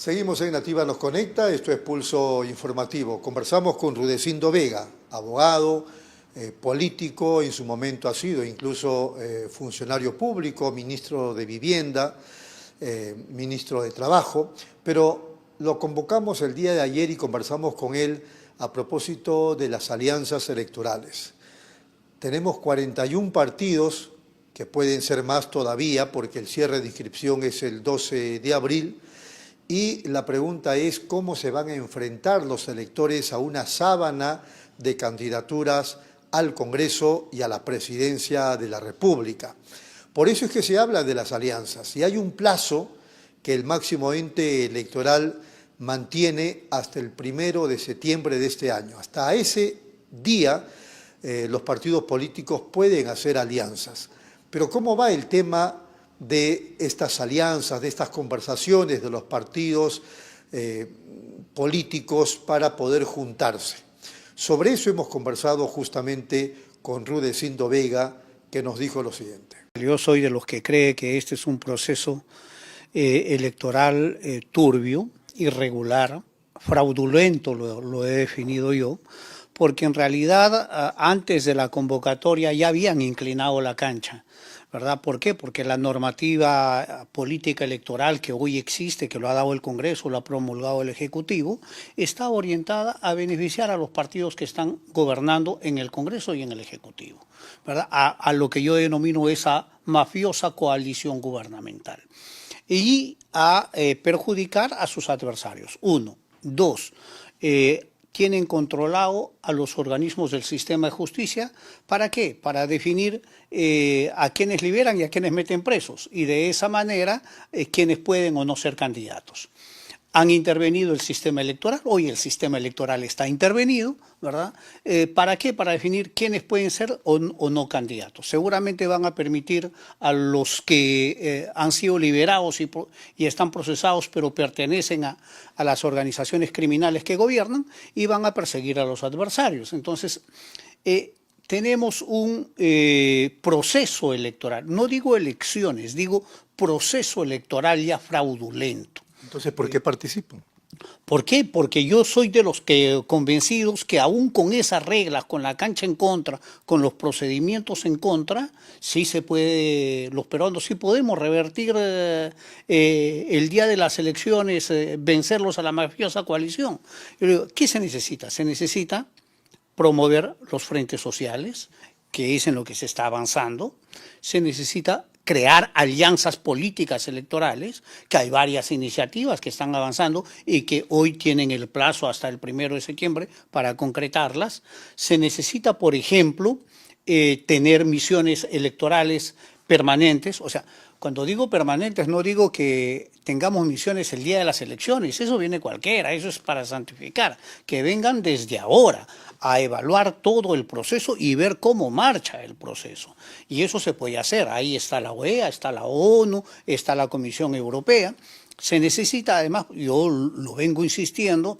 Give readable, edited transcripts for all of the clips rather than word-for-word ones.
Seguimos en Nativa Nos Conecta, esto es Pulso Informativo. Conversamos con Rudecindo Vega, abogado, político, en su momento ha sido incluso funcionario público, ministro de Vivienda, ministro de Trabajo, pero lo convocamos el día de ayer y conversamos con él a propósito de las alianzas electorales. Tenemos 41 partidos, que pueden ser más todavía porque el cierre de inscripción es el 12 de abril, y la pregunta es cómo se van a enfrentar los electores a una sábana de candidaturas al Congreso y a la Presidencia de la República. Por eso es que se habla de las alianzas, y hay un plazo que el máximo ente electoral mantiene hasta el 1 de septiembre de este año. Hasta ese día los partidos políticos pueden hacer alianzas. Pero ¿cómo va el tema de estas alianzas, de estas conversaciones de los partidos políticos para poder juntarse? Sobre eso hemos conversado justamente con Rudecindo Vega, que nos dijo lo siguiente. Yo soy de los que cree que este es un proceso electoral turbio, irregular, fraudulento, lo he definido yo, porque en realidad antes de la convocatoria ya habían inclinado la cancha, ¿verdad? ¿Por qué? Porque la normativa política electoral que hoy existe, que lo ha dado el Congreso, lo ha promulgado el Ejecutivo, está orientada a beneficiar a los partidos que están gobernando en el Congreso y en el Ejecutivo, ¿verdad? A lo que yo denomino esa mafiosa coalición gubernamental, y a perjudicar a sus adversarios. Uno. Dos, tienen controlado a los organismos del sistema de justicia. ¿Para qué? Para definir a quienes liberan y a quienes meten presos, y de esa manera quienes pueden o no ser candidatos. Han intervenido el sistema electoral, hoy el sistema electoral está intervenido, ¿verdad? ¿Para qué? Para definir quiénes pueden ser o no candidatos. Seguramente van a permitir a los que han sido liberados y están procesados, pero pertenecen a las organizaciones criminales que gobiernan, y van a perseguir a los adversarios. Entonces, tenemos un proceso electoral, no digo elecciones, digo proceso electoral ya fraudulento. Entonces, ¿por qué participan? ¿Por qué? Porque yo soy de los que convencidos que aún con esas reglas, con la cancha en contra, con los procedimientos en contra, sí se puede, los peruanos sí podemos revertir el día de las elecciones, vencerlos a la mafiosa coalición. Yo digo, ¿qué se necesita? Se necesita promover los frentes sociales, que es en lo que se está avanzando. Se necesita crear alianzas políticas electorales, que hay varias iniciativas que están avanzando y que hoy tienen el plazo hasta el 1 de septiembre para concretarlas. Se necesita, por ejemplo, tener misiones electorales permanentes. O sea, cuando digo permanentes, no digo que tengamos misiones el día de las elecciones, eso viene cualquiera, eso es para santificar, que vengan desde ahora a evaluar todo el proceso y ver cómo marcha el proceso. Y eso se puede hacer. Ahí está la OEA, está la ONU, está la Comisión Europea. Se necesita, además, yo lo vengo insistiendo,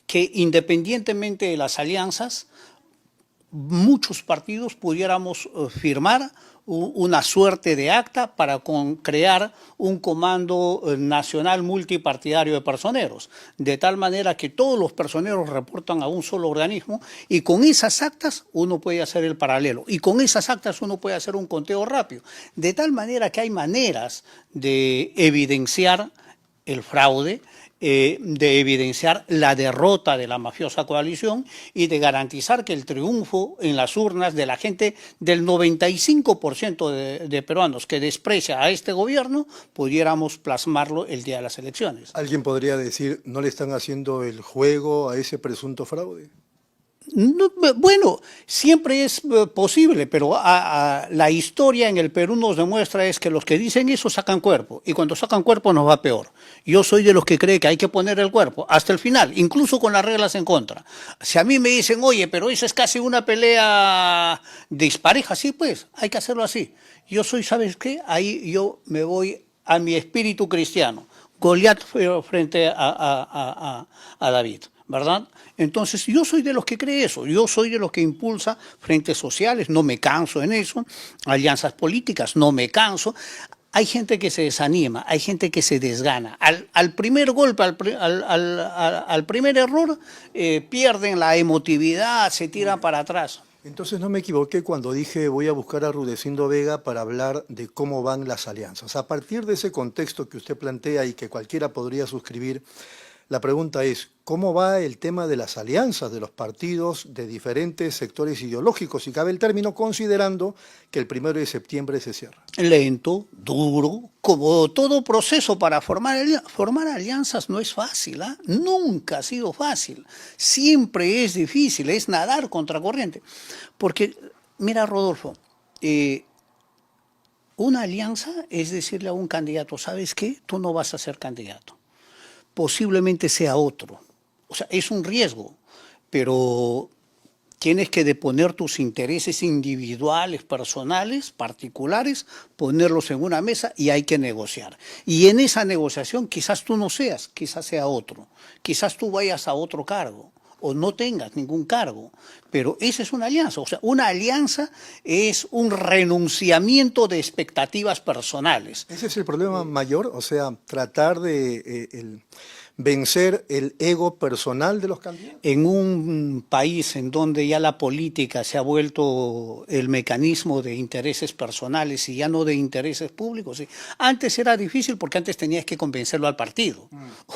que independientemente de las alianzas, muchos partidos pudiéramos firmar una suerte de acta para crear un comando nacional multipartidario de personeros, de tal manera que todos los personeros reportan a un solo organismo, y con esas actas uno puede hacer el paralelo, y con esas actas uno puede hacer un conteo rápido, de tal manera que hay maneras de evidenciar el fraude, de evidenciar la derrota de la mafiosa coalición y de garantizar que el triunfo en las urnas de la gente, del 95% de peruanos que desprecia a este gobierno, pudiéramos plasmarlo el día de las elecciones. ¿Alguien podría decir, no le están haciendo el juego a ese presunto fraude? No, bueno, siempre es posible, pero la historia en el Perú nos demuestra es que los que dicen eso sacan cuerpo, y cuando sacan cuerpo nos va peor. Yo soy de los que cree que hay que poner el cuerpo hasta el final, incluso con las reglas en contra. Si a mí me dicen, oye, pero esa es casi una pelea dispareja, sí, pues, hay que hacerlo así. Yo soy, ¿sabes qué? Ahí yo me voy a mi espíritu cristiano. Goliat frente a David, ¿verdad? Entonces yo soy de los que cree eso, yo soy de los que impulsa frentes sociales, no me canso en eso, alianzas políticas, no me canso. hay gente que se desanima, hay gente que se desgana. Al primer golpe, al primer error, pierden la emotividad, se tiran para atrás. Entonces no me equivoqué cuando dije voy a buscar a Rudecindo Vega para hablar de cómo van las alianzas. A partir de ese contexto que usted plantea y que cualquiera podría suscribir, la pregunta es, ¿cómo va el tema de las alianzas de los partidos de diferentes sectores ideológicos? Si cabe el término, considerando que el 1 de septiembre se cierra. Lento, duro, como todo proceso para formar alianzas no es fácil, ¿eh? Nunca ha sido fácil, siempre es difícil, es nadar contracorriente. Porque, mira Rodolfo, una alianza es decirle a un candidato, ¿sabes qué? Tú no vas a ser candidato. Posiblemente sea otro. O sea, es un riesgo, pero tienes que deponer tus intereses individuales, personales, particulares, ponerlos en una mesa y hay que negociar. Y en esa negociación quizás tú no seas, quizás sea otro. Quizás tú vayas a otro cargo o no tengas ningún cargo, pero esa es una alianza. O sea, una alianza es un renunciamiento de expectativas personales. ¿Ese es el problema mayor? O sea, tratar de vencer el ego personal de los candidatos. En un país en donde ya la política se ha vuelto el mecanismo de intereses personales y ya no de intereses públicos. ¿Sí? Antes era difícil porque antes tenías que convencerlo al partido.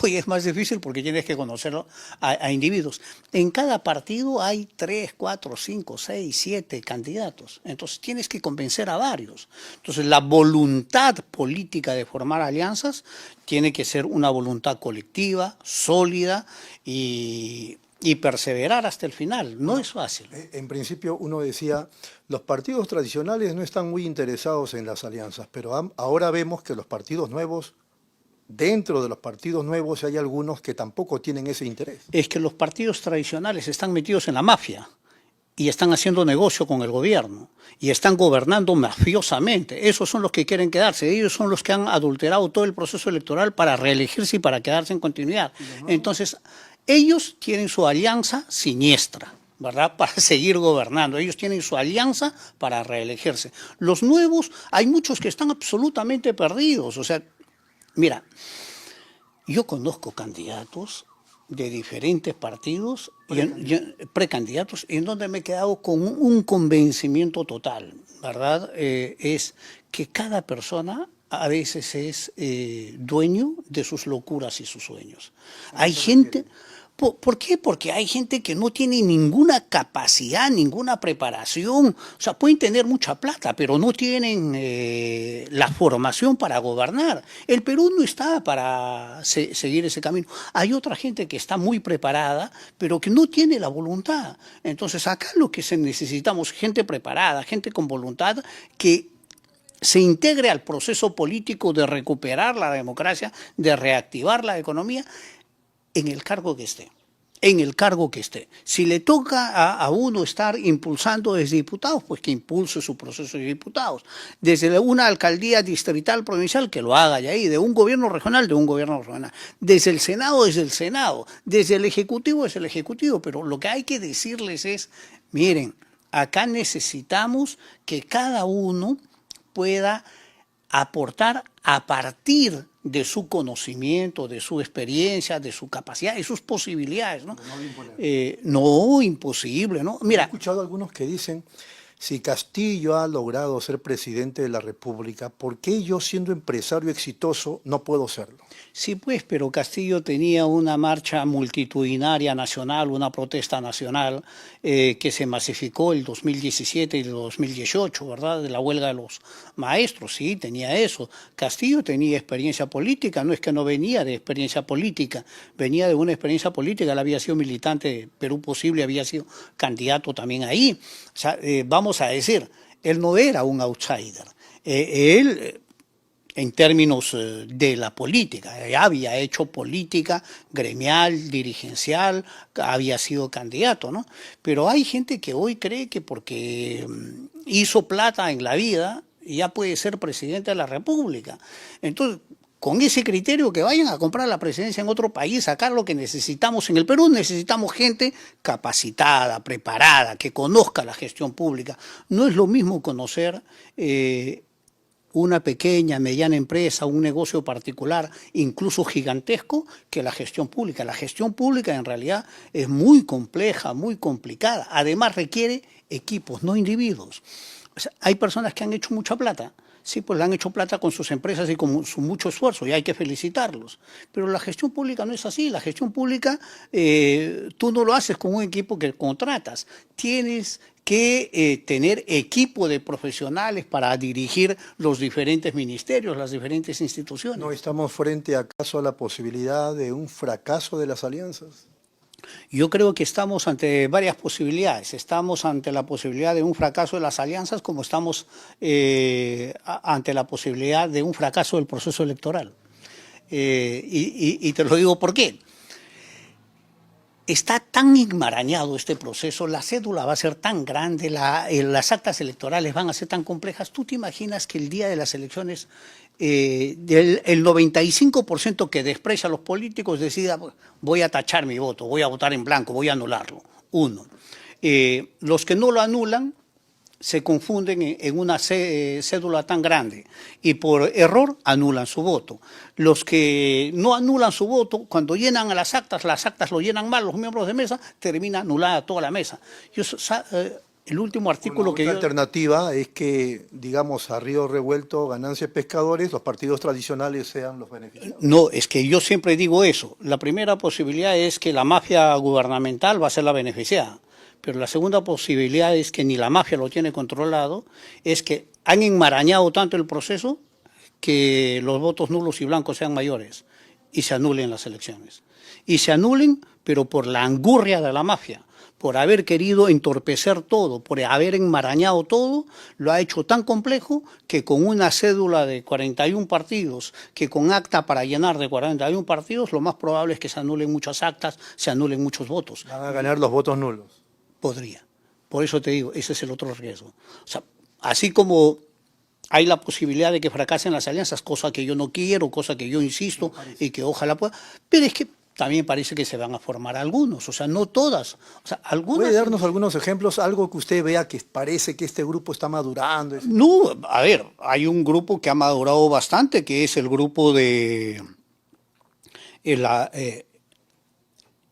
Hoy es más difícil porque tienes que conocerlo a individuos. En cada partido hay 3, 4, 5, 6, 7 candidatos. Entonces tienes que convencer a varios. Entonces la voluntad política de formar alianzas tiene que ser una voluntad colectiva, sólida y perseverar hasta el final. No es fácil. En principio uno decía, los partidos tradicionales no están muy interesados en las alianzas, pero ahora vemos que los partidos nuevos, dentro de los partidos nuevos hay algunos que tampoco tienen ese interés. Es que los partidos tradicionales están metidos en la mafia y están haciendo negocio con el gobierno y están gobernando mafiosamente. Esos son los que quieren quedarse, ellos son los que han adulterado todo el proceso electoral para reelegirse y para quedarse en continuidad. Entonces, ellos tienen su alianza siniestra, ¿verdad? Para seguir gobernando. Ellos tienen su alianza para reelegirse. Los nuevos, hay muchos que están absolutamente perdidos. O sea, mira, yo conozco candidatos de diferentes partidos, precandidatos, en donde me he quedado con un convencimiento total, ¿verdad? Es que cada persona a veces es dueño de sus locuras y sus sueños. Hay gente... ¿Por qué? Porque hay gente que no tiene ninguna capacidad, ninguna preparación. O sea, pueden tener mucha plata, pero no tienen la formación para gobernar. El Perú no está para seguir ese camino. Hay otra gente que está muy preparada, pero que no tiene la voluntad. Entonces, acá lo que necesitamos, gente preparada, gente con voluntad, que se integre al proceso político de recuperar la democracia, de reactivar la economía, en el cargo que esté, en el cargo que esté. Si le toca a uno estar impulsando desde diputados, pues que impulse su proceso de diputados. Desde una alcaldía distrital, provincial, que lo haga ya ahí. De un gobierno regional, de un gobierno regional. Desde el Senado, desde el Senado. Desde el Ejecutivo, desde el Ejecutivo. Pero lo que hay que decirles es, miren, acá necesitamos que cada uno pueda aportar a partir de su conocimiento, de su experiencia, de su capacidad, de sus posibilidades, ¿no? No, imposible, ¿no? Mira, he escuchado a algunos que dicen, si Castillo ha logrado ser presidente de la República, ¿por qué yo, siendo empresario exitoso, no puedo serlo? Sí, pues, pero Castillo tenía una marcha multitudinaria nacional, una protesta nacional que se masificó el 2017 y el 2018, ¿verdad? De la huelga de los maestros, sí, tenía eso. Castillo tenía experiencia política, no es que no venía de experiencia política, venía de una experiencia política, él había sido militante de Perú Posible, había sido candidato también ahí. O sea, vamos a decir, él no era un outsider, él... en términos de la política, había hecho política gremial, dirigencial, había sido candidato, ¿no? Pero hay gente que hoy cree que porque hizo plata en la vida ya puede ser presidente de la República. Entonces, con ese criterio que vayan a comprar la presidencia en otro país, acá lo que necesitamos en el Perú, necesitamos gente capacitada, preparada, que conozca la gestión pública. No es lo mismo conocer una pequeña, mediana empresa, un negocio particular, incluso gigantesco, que la gestión pública. La gestión pública en realidad es muy compleja, muy complicada. Además requiere equipos, no individuos. O sea, hay personas que han hecho mucha plata. Sí, pues le han hecho plata con sus empresas y con su mucho esfuerzo, y hay que felicitarlos. Pero la gestión pública no es así. La gestión pública tú no lo haces con un equipo que contratas. Tienes que tener equipo de profesionales para dirigir los diferentes ministerios, las diferentes instituciones. ¿No estamos frente acaso a la posibilidad de un fracaso de las alianzas? Yo creo que estamos ante varias posibilidades. Estamos ante la posibilidad de un fracaso de las alianzas, como estamos ante la posibilidad de un fracaso del proceso electoral. Y te lo digo por qué. Está tan enmarañado este proceso, la cédula va a ser tan grande, las actas electorales van a ser tan complejas. ¿Tú te imaginas que el día de las elecciones el 95% que desprecia a los políticos decida voy a tachar mi voto, voy a votar en blanco, voy a anularlo? Uno. Los que no lo anulan se confunden en una cédula tan grande y por error anulan su voto. Los que no anulan su voto, cuando llenan a las actas lo llenan mal los miembros de mesa, termina anulada toda la mesa. El último artículo que yo... La alternativa es que, digamos, a río revuelto, ganancias pescadores, los partidos tradicionales sean los beneficiados. No, es que yo siempre digo eso. La primera posibilidad es que la mafia gubernamental va a ser la beneficiada. Pero la segunda posibilidad es que ni la mafia lo tiene controlado, es que han enmarañado tanto el proceso que los votos nulos y blancos sean mayores y se anulen las elecciones. Y se anulen, pero por la angurria de la mafia, por haber querido entorpecer todo, por haber enmarañado todo, lo ha hecho tan complejo que con una cédula de 41 partidos, que con acta para llenar de 41 partidos, lo más probable es que se anulen muchas actas, se anulen muchos votos. Van a ganar los votos nulos. Podría. Por eso te digo, ese es el otro riesgo. O sea, así como hay la posibilidad de que fracasen las alianzas, cosa que yo no quiero, cosa que yo insisto y que ojalá pueda, pero es que también parece que se van a formar algunos, o sea, no todas. O sea, algunas... ¿Puede darnos algunos ejemplos, algo que usted vea que parece que este grupo está madurando? No, a ver, hay un grupo que ha madurado bastante, que es el grupo de...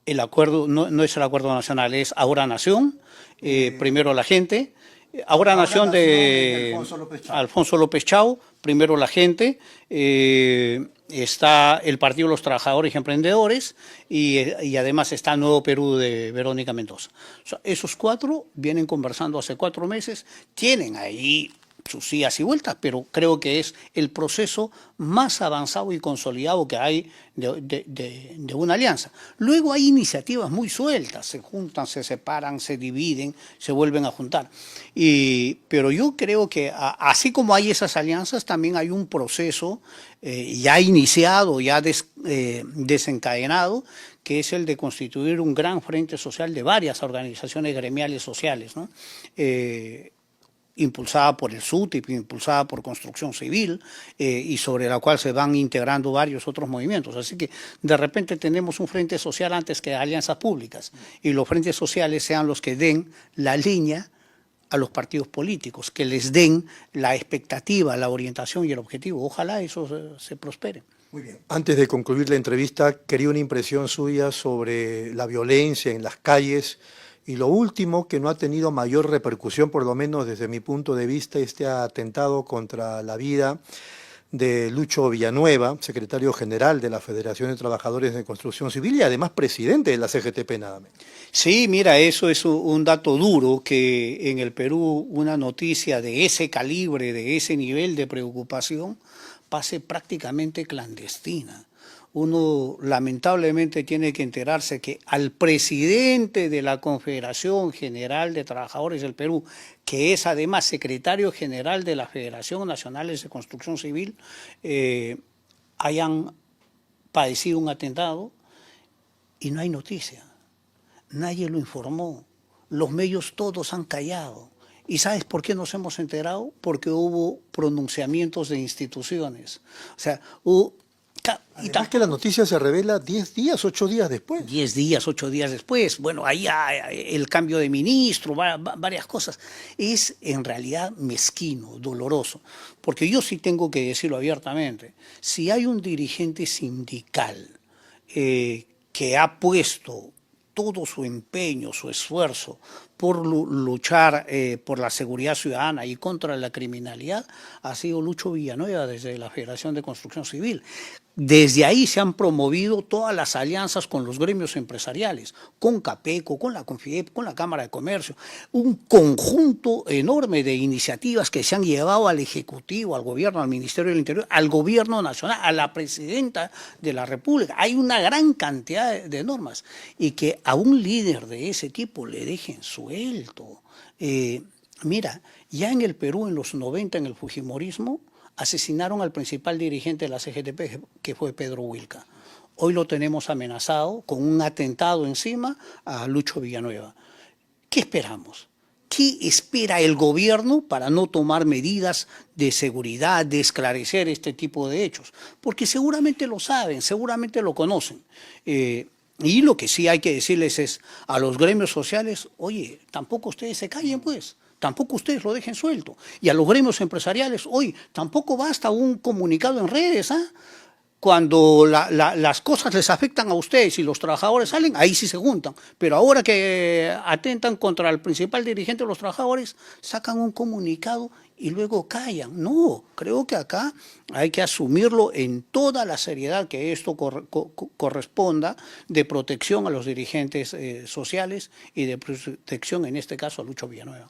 El acuerdo, no es el acuerdo nacional, es Ahora Nación, primero la gente, Ahora Nación de Alfonso López Chao, primero la gente, está el Partido de los Trabajadores y Emprendedores y además está Nuevo Perú de Verónica Mendoza. O sea, esos cuatro vienen conversando hace 4 meses, tienen ahí sus idas y vueltas, pero creo que es el proceso más avanzado y consolidado que hay de una alianza. Luego hay iniciativas muy sueltas, se juntan, se separan, se dividen, se vuelven a juntar. Pero yo creo que así como hay esas alianzas, también hay un proceso ya iniciado, ya desencadenado, que es el de constituir un gran frente social de varias organizaciones gremiales sociales, ¿no? Impulsada por el SUTIP, impulsada por Construcción Civil y sobre la cual se van integrando varios otros movimientos. Así que de repente tenemos un frente social antes que alianzas públicas y los frentes sociales sean los que den la línea a los partidos políticos, que les den la expectativa, la orientación y el objetivo. Ojalá eso se prospere. Muy bien. Antes de concluir la entrevista, quería una impresión suya sobre la violencia en las calles. Y lo último, que no ha tenido mayor repercusión, por lo menos desde mi punto de vista, este atentado contra la vida de Lucho Villanueva, secretario general de la Federación de Trabajadores de Construcción Civil y además presidente de la CGTP nada menos. Sí, mira, eso es un dato duro, que en el Perú una noticia de ese calibre, de ese nivel de preocupación, pase prácticamente clandestina. Uno lamentablemente tiene que enterarse que al presidente de la Confederación General de Trabajadores del Perú, que es además secretario general de la Federación Nacional de Construcción Civil, hayan padecido un atentado y no hay noticia. Nadie lo informó. Los medios todos han callado. ¿Y sabes por qué nos hemos enterado? Porque hubo pronunciamientos de instituciones. O sea, Además que la noticia se revela 10 días, 8 días después. 10 días, 8 días después, bueno, ahí el cambio de ministro, varias cosas. Es en realidad mezquino, doloroso, porque yo sí tengo que decirlo abiertamente, si hay un dirigente sindical que ha puesto todo su empeño, su esfuerzo por luchar por la seguridad ciudadana y contra la criminalidad, ha sido Lucho Villanueva desde la Federación de Construcción Civil. Desde ahí se han promovido todas las alianzas con los gremios empresariales, con Capeco, con la Confidep, con la Cámara de Comercio, un conjunto enorme de iniciativas que se han llevado al Ejecutivo, al Gobierno, al Ministerio del Interior, al Gobierno Nacional, a la Presidenta de la República. Hay una gran cantidad de normas y que a un líder de ese tipo le dejen suelto. Mira, ya en el Perú en los 90, en el fujimorismo, asesinaron al principal dirigente de la CGTP, que fue Pedro Wilca. Hoy lo tenemos amenazado con un atentado encima a Lucho Villanueva. ¿Qué esperamos? ¿Qué espera el gobierno para no tomar medidas de seguridad, de esclarecer este tipo de hechos? Porque seguramente lo saben, seguramente lo conocen. Y lo que sí hay que decirles es a los gremios sociales, oye, tampoco ustedes se callen pues. Tampoco ustedes lo dejen suelto. Y a los gremios empresariales, hoy tampoco basta un comunicado en redes, ¿ah? Cuando las cosas les afectan a ustedes y los trabajadores salen, ahí sí se juntan. Pero ahora que atentan contra el principal dirigente de los trabajadores, sacan un comunicado y luego callan. No, creo que acá hay que asumirlo en toda la seriedad que esto corresponda, de protección a los dirigentes sociales y de protección, en este caso, a Lucho Villanueva.